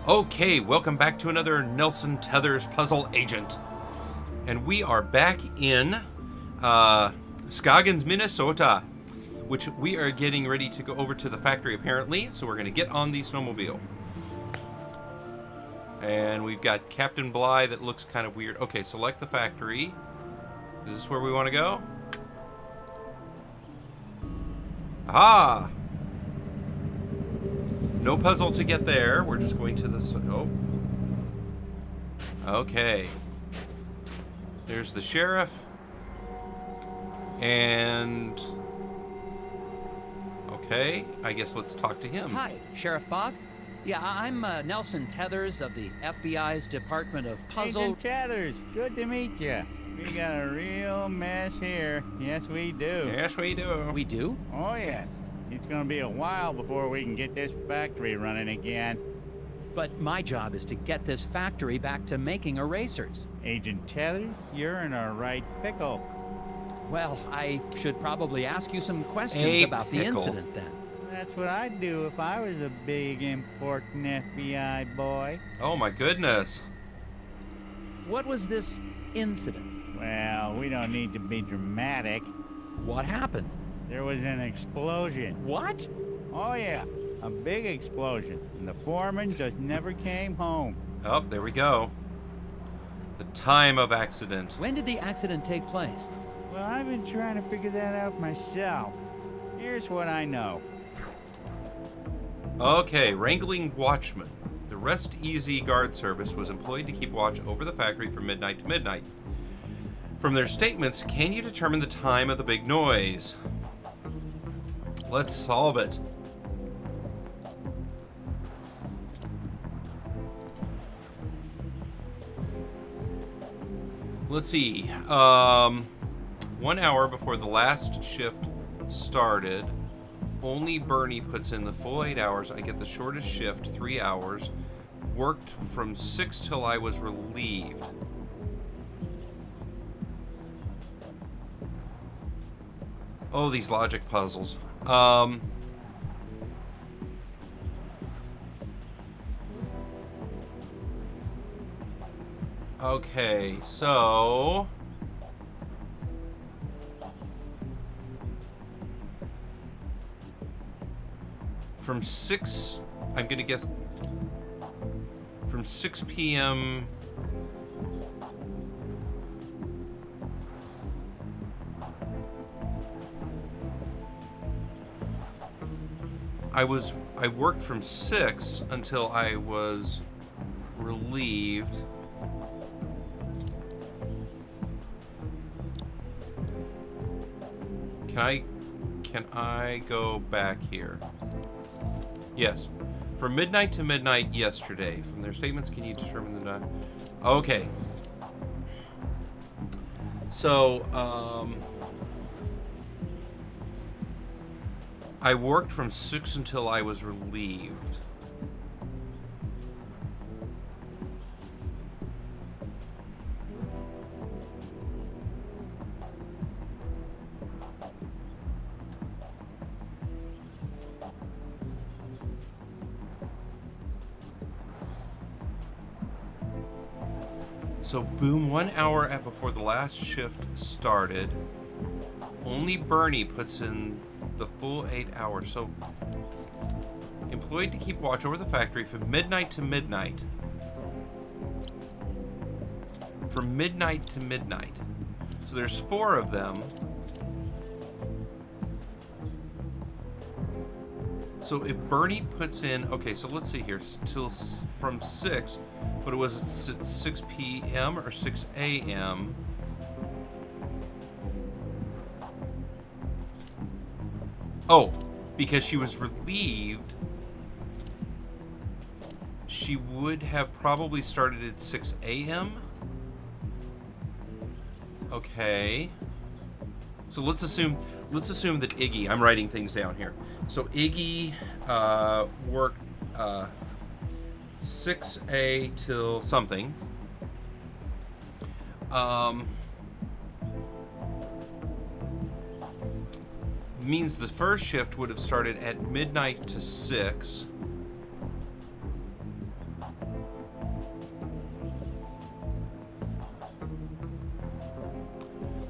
Okay, welcome back to another Nelson Tethers Puzzle Agent. And we are back in Scoggins, Minnesota, which we are getting ready to go over to the factory apparently. So we're going to get on the snowmobile. And we've got Captain Bly that looks kind of weird. Okay, select the factory. Is this where we want to go? Aha! No puzzle to get there. We're just going to this. Oh. Okay. There's the sheriff. And... okay, I guess let's talk to him. Hi, Sheriff Bob. Yeah, I'm Nelson Tethers of the FBI's Department of Puzzle... Agent Tethers, good to meet you. We got a real mess here. Yes, we do. Yes, we do. We do? Oh, yes. It's gonna be a while before we can get this factory running again. But my job is to get this factory back to making erasers. Agent Tethers, you're in a right pickle. Well, I should probably ask you some questions about the pickle. incident then. That's what I'd do if I was a big, important FBI boy. Oh my goodness. What was this incident? Well, we don't need to be dramatic. What happened? There was an explosion. What? Oh, yeah. A big explosion. And the foreman just never came home. Oh, there we go. The time of accident. When did the accident take place? Well, I've been trying to figure that out myself. Here's what I know. Okay, wrangling watchmen. The Rest Easy Guard Service was employed to keep watch over the factory from midnight to midnight. From their statements, can you determine the time of the big noise? Let's solve it. Let's see. 1 hour before the last shift started, only Bernie puts in the full 8 hours. I get the shortest shift, 3 hours. Worked from 6 till I was relieved. Oh, these logic puzzles. Okay, so... from 6... I'm gonna guess... from 6 p.m... I worked from 6 until I was relieved. Can I go back here? Yes. From midnight to midnight yesterday. From their statements, can you determine the time? Okay. So, I worked from 6 until I was relieved. So, boom, 1 hour before the last shift started. Only Bernie puts in the full 8 hours. So, employed to keep watch over the factory from midnight to midnight. From midnight to midnight. So there's 4 of them. So if Bernie puts in, okay, so let's see here, till from 6, but it was 6 p.m. or 6 a.m. Oh, because she was relieved, she would have probably started at 6 a.m. Okay. So let's assume that Iggy, I'm writing things down here. So Iggy worked 6 till something. Means the first shift would have started at midnight to 6.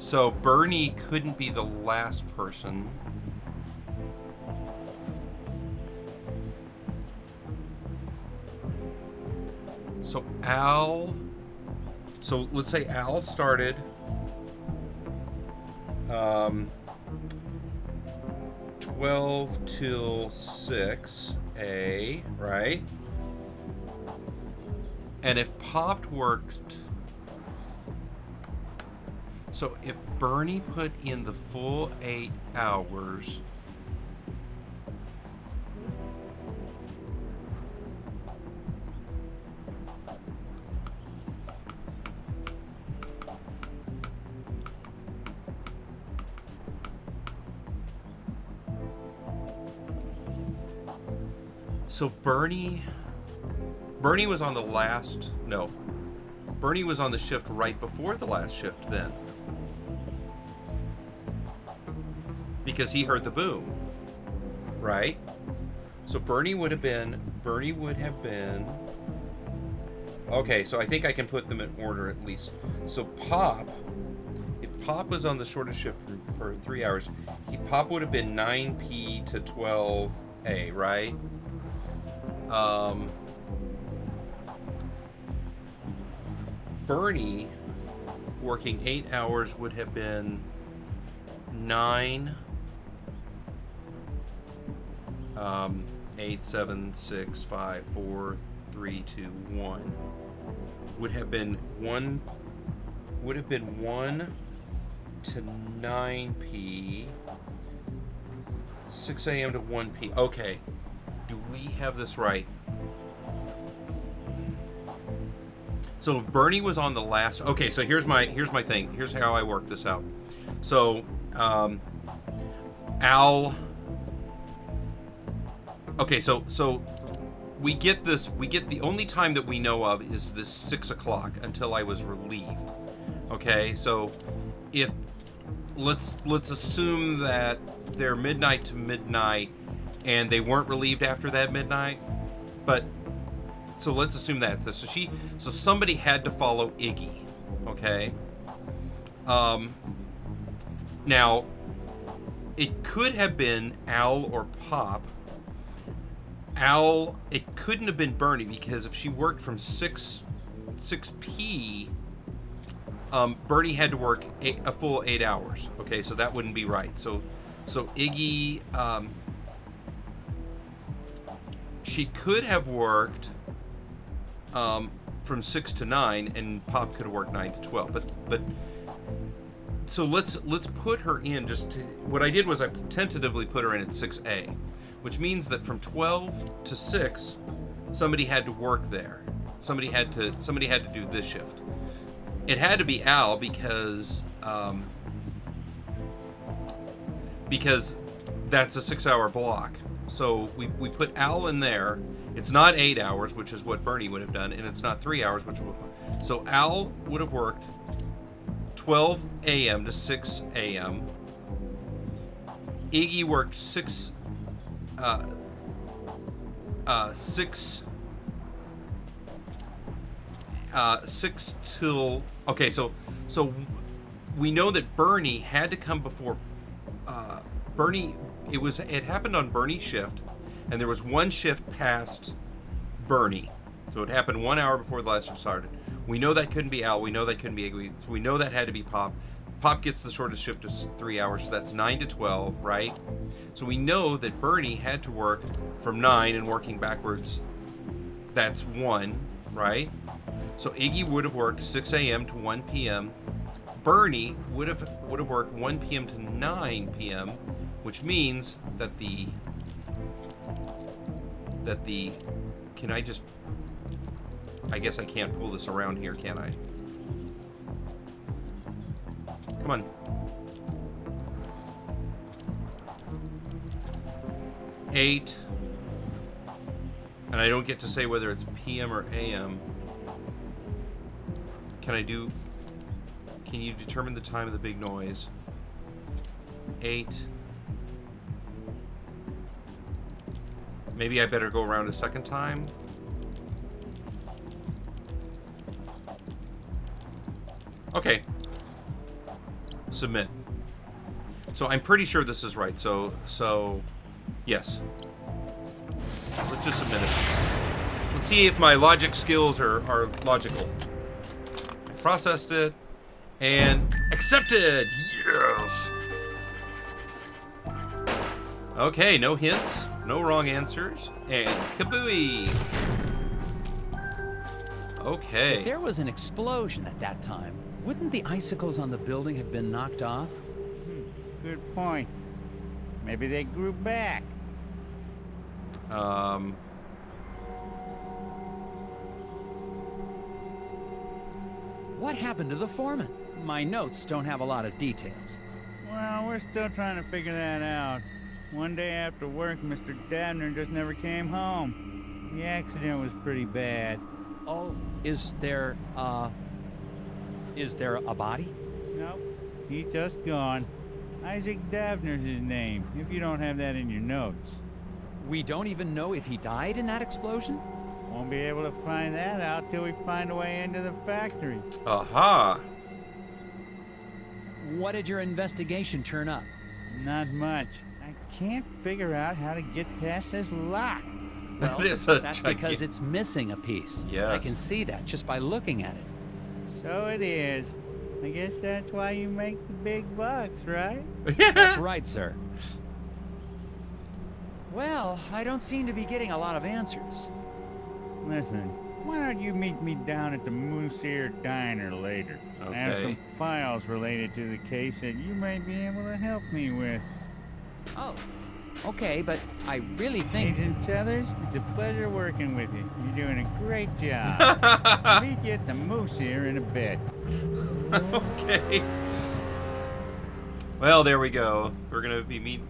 So Bernie couldn't be the last person. So Al... So let's say Al started 12 till 6 A, right? And if Pop worked... So if Bernie put in the full 8 hours... So Bernie was on the last... No. Bernie was on the shift right before the last shift then. Because he heard the boom. Right? So Bernie would have been... Okay, so I think I can put them in order at least. So Pop... If Pop was on the shortest shift for 3 hours, Pop would have been 9P to 12A, right? Bernie working 8 hours would have been 9, 8, 7, 6, 5, 4, 3, 2, 1. Would have been 1 to 9P, 6 a.m. to 1P. Okay. Do we have this right? So Bernie was on the last... Okay, so here's my thing. Here's how I work this out. So, Al... Okay, so we get the only time that we know of is this 6 o'clock until I was relieved. Okay, so if... Let's assume that they're midnight to midnight and they weren't relieved after that midnight, but so let's assume that. So somebody had to follow Iggy, okay? Now, it could have been Al or Pop. Al, it couldn't have been Bernie because if she worked from 6P, Bernie had to work a full 8 hours. Okay, so that wouldn't be right. So Iggy. She could have worked from 6 to 9, and Pop could have worked 9 to 12. But so let's put her in. What I did was I tentatively put her in at 6A, which means that from 12 to 6, somebody had to work there. Somebody had to do this shift. It had to be Al because that's a 6-hour block. So we put Al in there. It's not 8 hours, which is what Bernie would have done, and it's not 3 hours, which would... So Al would have worked 12 a.m. to 6 a.m. Iggy worked 6 till... Okay, so we know that Bernie had to come before... Bernie... It happened on Bernie's shift, and there was one shift past Bernie. So it happened 1 hour before the last shift started. We know that couldn't be Al. We know that couldn't be Iggy. So we know that had to be Pop. Pop gets the shortest shift of 3 hours, so that's 9 to 12, right? So we know that Bernie had to work from 9 and working backwards. That's 1, right? So Iggy would have worked 6 a.m. to 1 p.m. Bernie would have worked 1 p.m. to 9 p.m., which means that the can I just... I guess I can't pull this around here, can I? Come on. 8. And I don't get to say whether it's PM or AM. Can you determine the time of the big noise? 8. Maybe I better go around a second time. Okay. Submit. So I'm pretty sure this is right. So yes. Let's just submit it. Let's see if my logic skills are logical. I processed it and accepted. Yes. Okay, no hints, no wrong answers, and kabooey. Okay. If there was an explosion at that time, wouldn't the icicles on the building have been knocked off? Good point. Maybe they grew back. What happened to the foreman? My notes don't have a lot of details. Well, we're still trying to figure that out. One day after work, Mr. Dabner just never came home. The accident was pretty bad. Oh, is there a body? Nope, he's just gone. Isaac Dabner's his name, if you don't have that in your notes. We don't even know if he died in that explosion? Won't be able to find that out till we find a way into the factory. Aha. What did your investigation turn up? Not much. I can't figure out how to get past this lock. Well, That is a that's because it's missing a piece. Yes. I can see that just by looking at it. So it is. I guess that's why you make the big bucks, right? That's right, sir. Well, I don't seem to be getting a lot of answers. Listen, why don't you meet me down at the Moose Ear Diner later? I have Okay. some files related to the case that you might be able to help me with. Oh, okay, but I really think... Agent Tethers, it's a pleasure working with you. You're doing a great job. Meet you at the Moose Ear in a bit. Okay. Well, there we go. We're gonna be meeting.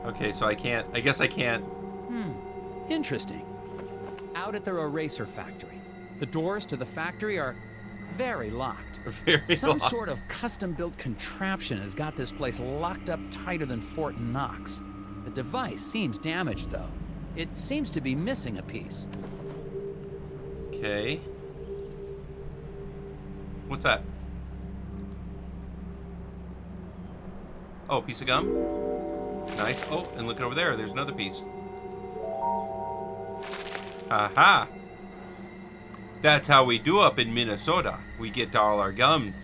Okay, so I guess I can't. Interesting. Out at their eraser factory. The doors to the factory are very locked. Very Some locked. sort of custom-built contraption has got this place locked up tighter than Fort Knox. The device seems damaged, though. It seems to be missing a piece. Okay. What's that? Oh, piece of gum. Nice. Oh, and look over there. There's another piece. Aha! That's how we do up in Minnesota. We get all our gum.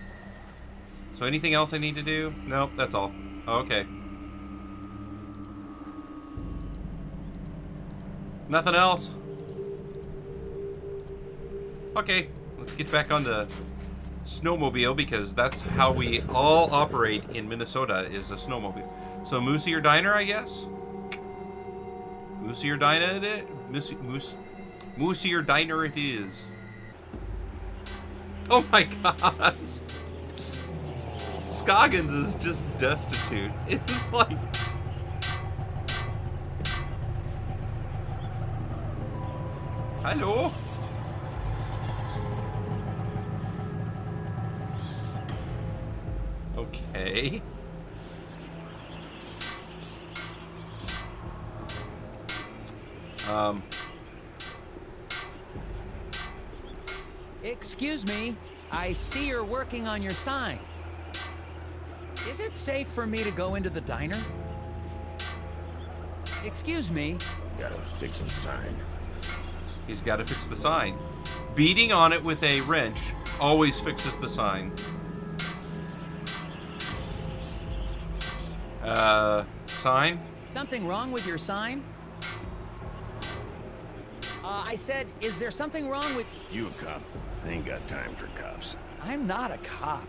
So anything else I need to do? Nope, that's all. Okay. Nothing else? Okay, let's get back on the snowmobile because that's how we all operate in Minnesota is a snowmobile. So Moose Ear Diner, I guess? Moose Ear Diner it is? Moose Ear Diner it is. Oh my gosh. Scoggins is just destitute. It's like... Hello? Okay. Excuse me, I see you're working on your sign. Is it safe for me to go into the diner? Excuse me. Gotta fix the sign. He's got to fix the sign. Beating on it with a wrench always fixes the sign. Sign? Something wrong with your sign? I said, is there something wrong with... You a cop? I ain't got time for cops. I'm not a cop.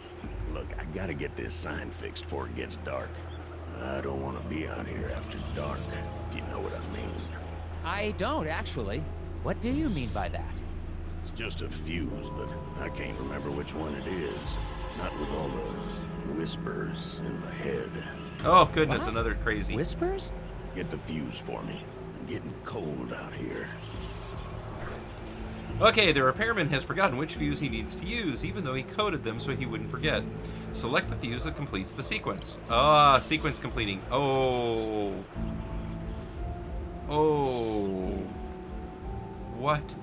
Look, I gotta get this sign fixed before it gets dark. I don't want to be out here after dark, if you know what I mean. I don't, actually. What do you mean by that? It's just a fuse, but I can't remember which one it is. Not with all the whispers in my head. Oh, goodness, What? another crazy. Whispers? Get the fuse for me. I'm getting cold out here. Okay, the repairman has forgotten which fuse he needs to use, even though he coded them so he wouldn't forget. Select the fuse that completes the sequence. Ah, sequence completing. Oh. Oh. What?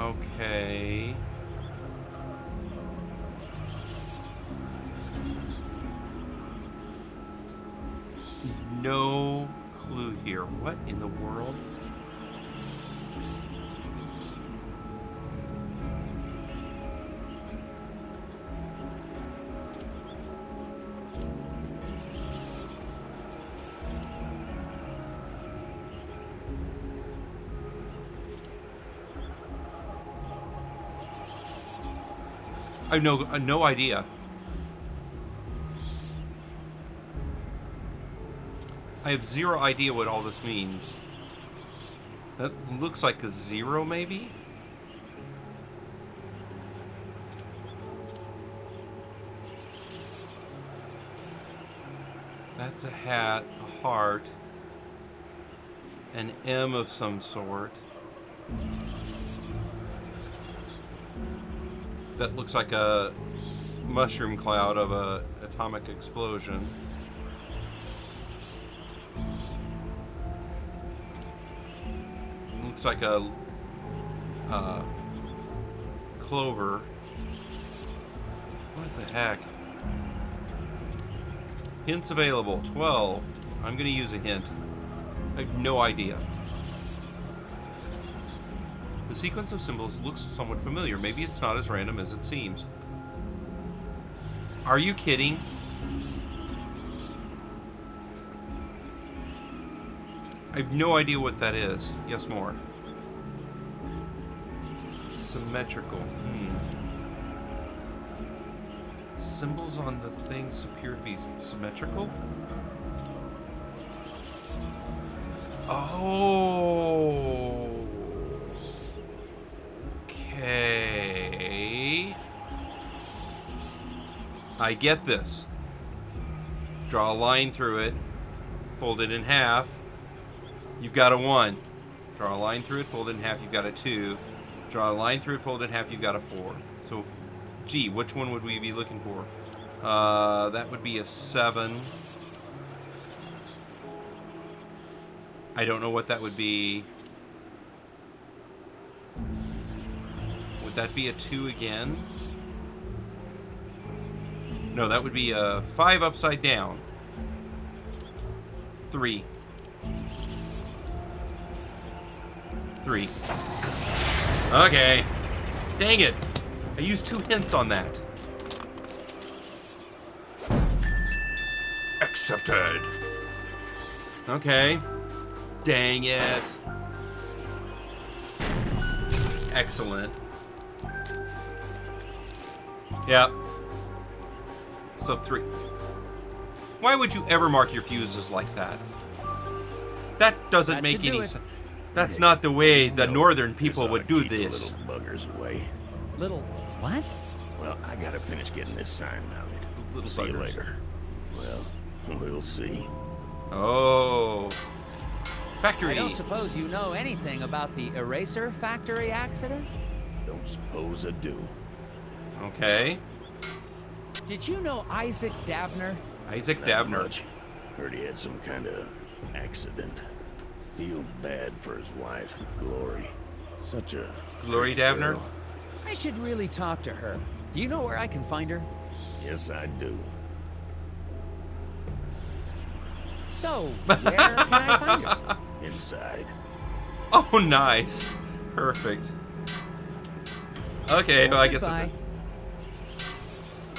Okay. No clue here. What in the world? I have no idea. I have zero idea what all this means. That looks like a 0, maybe? That's a hat, a heart, an M of some sort. That looks like a mushroom cloud of a atomic explosion. Looks like a clover. What the heck? Hints available, 12. I'm going to use a hint. I have no idea. The sequence of symbols looks somewhat familiar. Maybe it's not as random as it seems. Are you kidding? I have no idea what that is. Yes, more. Symmetrical. Symbols on the things appear to be symmetrical? Oh. Okay. I get this. Draw a line through it. Fold it in half. You've got a 1. Draw a line through it, fold it in half, you've got a 2. Draw a line through it, fold it in half, you've got a 4. So, gee, which one would we be looking for? That would be a 7. I don't know what that would be. Would that be a 2 again? No, that would be a 5 upside down. 3. 3. Okay. Dang it. I used 2 hints on that. Accepted. Okay. Dang it. Excellent. Yep. So 3. Why would you ever mark your fuses like that? That doesn't make any sense. That's not the way the northern people would do this. Little buggers away. Little what? Well, I gotta finish getting this sign mounted. Little See you buggers. later. Well, we'll see. Oh. I Factory. don't suppose you know anything about the eraser factory accident? Don't suppose I do. Okay. Did you know Isaac Davner? Isaac Not Davner. much. Heard he had some kind of accident. Feel bad for his wife, Glory. Such a Glory pretty Davner? girl. I should really talk to her. Do you know where I can find her? Yes, I do. So, where can I find her? Inside. Oh, nice. Perfect. Okay, well, I guess that's it.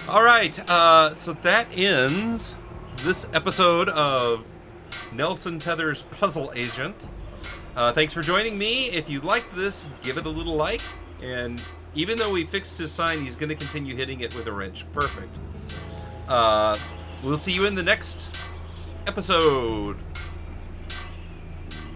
All right, so that ends this episode of Nelson Tethers Puzzle Agent. Thanks for joining me. If you liked this, give it a little like. And even though we fixed his sign, he's going to continue hitting it with a wrench. Perfect. We'll see you in the next episode.